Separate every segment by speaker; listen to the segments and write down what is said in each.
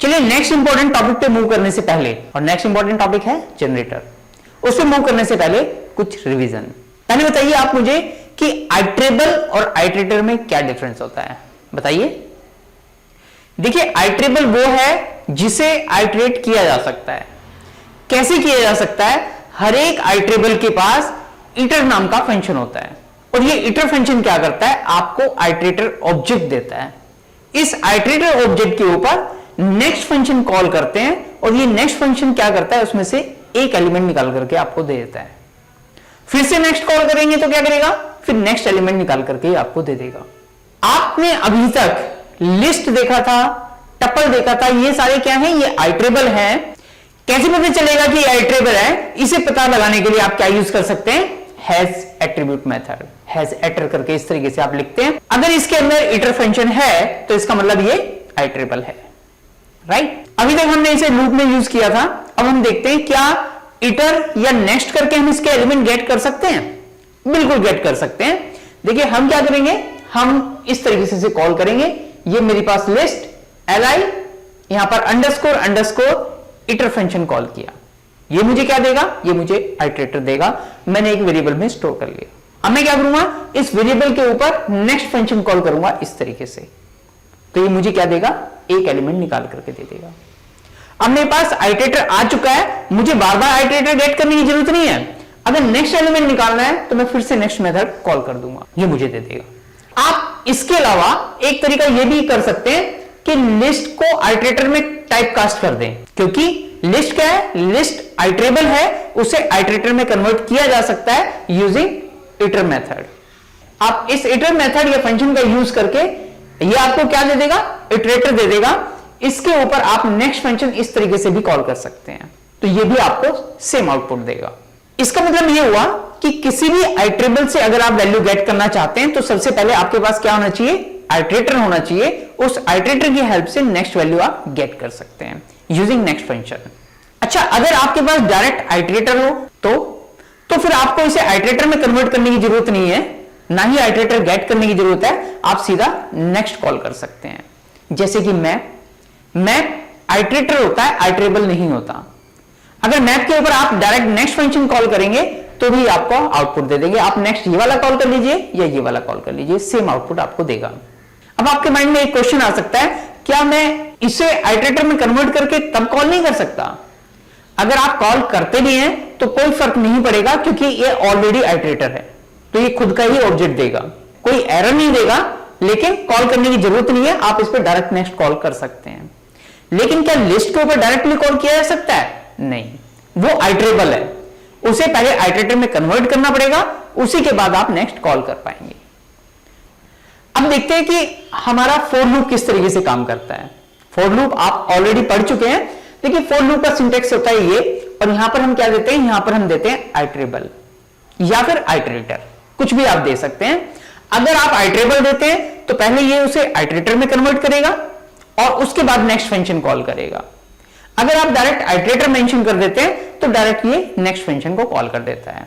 Speaker 1: चलिए next important topic पे move करने से पहले, और नेक्स्ट इंपॉर्टेंट टॉपिक है जनरेटर, उस पे मूव करने से पहले कुछ रिवीजन। पहले बताइए आप मुझे कि आइट्रेबल और आइट्रेटर में क्या डिफरेंस होता है, बताइए। देखिए आइट्रेबल वो है जिसे आइट्रेट किया जा सकता है। कैसे किया जा सकता है? हर एक आइट्रेबल के पास इटर नाम का फंक्शन होता है, और ये इटर फंक्शन क्या करता है? आपको आइट्रेटर ऑब्जेक्ट देता है। इस आइट्रेटर ऑब्जेक्ट के ऊपर नेक्स्ट फंक्शन कॉल करते हैं, और ये नेक्स्ट फंक्शन क्या करता है? उसमें से एक एलिमेंट निकाल करके आपको दे देता है। फिर से नेक्स्ट कॉल करेंगे तो क्या करेगा? फिर नेक्स्ट एलिमेंट निकाल करके आपको दे देगा। आपने अभी तक लिस्ट देखा था, टपल देखा था, ये सारे क्या है? ये आइट्रेबल है। कैसे पता चलेगा कि आइट्रेबल है? इसे पता लगाने के लिए आप क्या यूज कर सकते हैं? हैज एट्रीब्यूट मेथड, हैज एटर करके इस तरीके से आप लिखते हैं। अगर इसके अंदर इटर फंक्शन है तो इसका मतलब ये आइट्रेबल है, राइट? अभी तक हमने इसे लूप में यूज किया था, अब हम देखते हैं क्या इटर या नेक्स्ट करके हम इसके एलिमेंट गेट कर सकते हैं? बिल्कुल गेट कर सकते हैं। देखिए हम क्या करेंगे, हम इस तरीके से कॉल करेंगे। ये मेरे पास लिस्ट li, यहां पर underscore underscore hitter function call किया, ये मुझे क्या देगा? ये मुझे आइट्रेटर देगा। मैंने एक वेरिएबल में स्टोर कर लिया। अब मैं क्या करूंगा? इस वेरिएबल के ऊपर नेक्स्ट फंक्शन कॉल करूंगा इस तरीके से, तो ये मुझे क्या देगा? एक एलिमेंट निकाल करके दे देगा। अब मेरे पास आइट्रेटर आ चुका है, मुझे बार बार आइट्रेटर गेट करने की जरूरत नहीं है। अगर नेक्स्ट एलिमेंट निकालना है तो मैं फिर से नेक्स्ट मेथड कॉल कर दूंगा, ये मुझे दे देगा। आप इसके अलावा एक तरीका ये भी कर सकते हैं कि लिस्ट को आइट्रेटर में टाइप कास्ट कर दें, क्योंकि लिस्ट क्या है? लिस्ट आइट्रेबल है, उसे आइट्रेटर में कन्वर्ट किया जा सकता है यूजिंग इटर मेथड। आप इस इटर मेथड या फंक्शन का यूज करके ये आपको क्या दे देगा? इटरेटर दे देगा। इसके ऊपर आप नेक्स्ट फंक्शन इस तरीके से भी कॉल कर सकते हैं, तो ये भी आपको सेम आउटपुट देगा। इसका मतलब ये हुआ कि किसी भी आइट्रेबल से अगर आप वैल्यू गेट करना चाहते हैं तो सबसे पहले आपके पास क्या होना चाहिए? आइट्रेटर होना चाहिए। उस आइट्रेटर की हेल्प से नेक्स्ट वैल्यू आप गेट कर सकते हैं यूजिंग नेक्स्ट फंक्शन। अच्छा, अगर आपके पास डायरेक्ट आइट्रेटर हो तो फिर आपको इसे आइट्रेटर में कन्वर्ट करने की जरूरत नहीं है, ना ही आइट्रेटर गेट करने की जरूरत है। आप सीधा नेक्स्ट कॉल कर सकते हैं। जैसे कि मैप आइट्रेटर होता है, आइट्रेबल नहीं होता। अगर मैप के ऊपर आप डायरेक्ट नेक्स्ट फंक्शन कॉल करेंगे तो भी आपको आउटपुट दे देंगे। आप नेक्स्ट ये वाला कॉल कर लीजिए या ये वाला कॉल कर लीजिए, सेम आउटपुट आपको देगा। अब आपके माइंड में एक क्वेश्चन आ सकता है, क्या मैं इसे आइट्रेटर में कन्वर्ट करके तब कॉल नहीं कर सकता? अगर आप कॉल करते भी हैं तो कोई फर्क नहीं पड़ेगा, क्योंकि ये ऑलरेडी आइट्रेटर है, तो ये खुद का ही ऑब्जेक्ट देगा, कोई एरर नहीं देगा। लेकिन कॉल करने की जरूरत नहीं है, आप इस पर डायरेक्ट नेक्स्ट कॉल कर सकते हैं। लेकिन क्या लिस्ट के ऊपर डायरेक्टली कॉल किया जा सकता है? नहीं, वो आइट्रेबल है, उसे पहले आइट्रेटर में कन्वर्ट करना पड़ेगा, उसी के बाद आप नेक्स्ट कॉल कर पाएंगे। अब देखते हैं कि हमारा फॉर लूप किस तरीके से काम करता है। फॉर लूप आप ऑलरेडी पढ़ चुके हैं। देखिए फॉर लूप का सिंटेक्स होता है ये, और यहां पर हम क्या देते हैं? यहां पर हम देते हैं आइट्रेबल या फिर आइट्रेटर, कुछ भी आप दे सकते हैं। अगर आप आइट्रेबल देते हैं तो पहले ये उसे आइट्रेटर में कन्वर्ट करेगा और उसके बाद नेक्स्ट फंक्शन कॉल करेगा। अगर आप डायरेक्ट आइट्रेटर मेंशन कर देते हैं तो डायरेक्ट ये नेक्स्ट फंक्शन को कॉल कर देता है।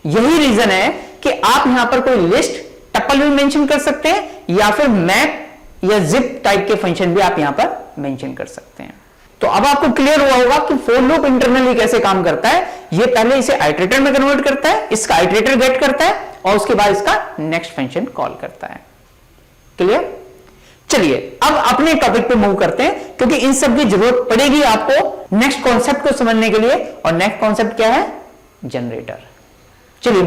Speaker 1: यही रीजन है कि आप यहां पर कोई लिस्ट टपल भी मेंशन कर सकते हैं, या फिर मैप या जिप टाइप के फंक्शन भी आप यहां पर मेंशन कर सकते हैं। तो अब आपको क्लियर हुआ होगा कि फॉर लूप इंटरनली कैसे काम करता है। ये पहले इसे आइट्रेटर में कन्वर्ट करता है, इसका आइट्रेटर गेट करता है, और उसके बाद इसका नेक्स्ट फंक्शन कॉल करता है। क्लियर? चलिए अब अपने टॉपिक पे मूव करते हैं, क्योंकि इन सब की जरूरत पड़ेगी आपको नेक्स्ट कॉन्सेप्ट को समझने के लिए। और नेक्स्ट कॉन्सेप्ट क्या है? जनरेटर। चलिए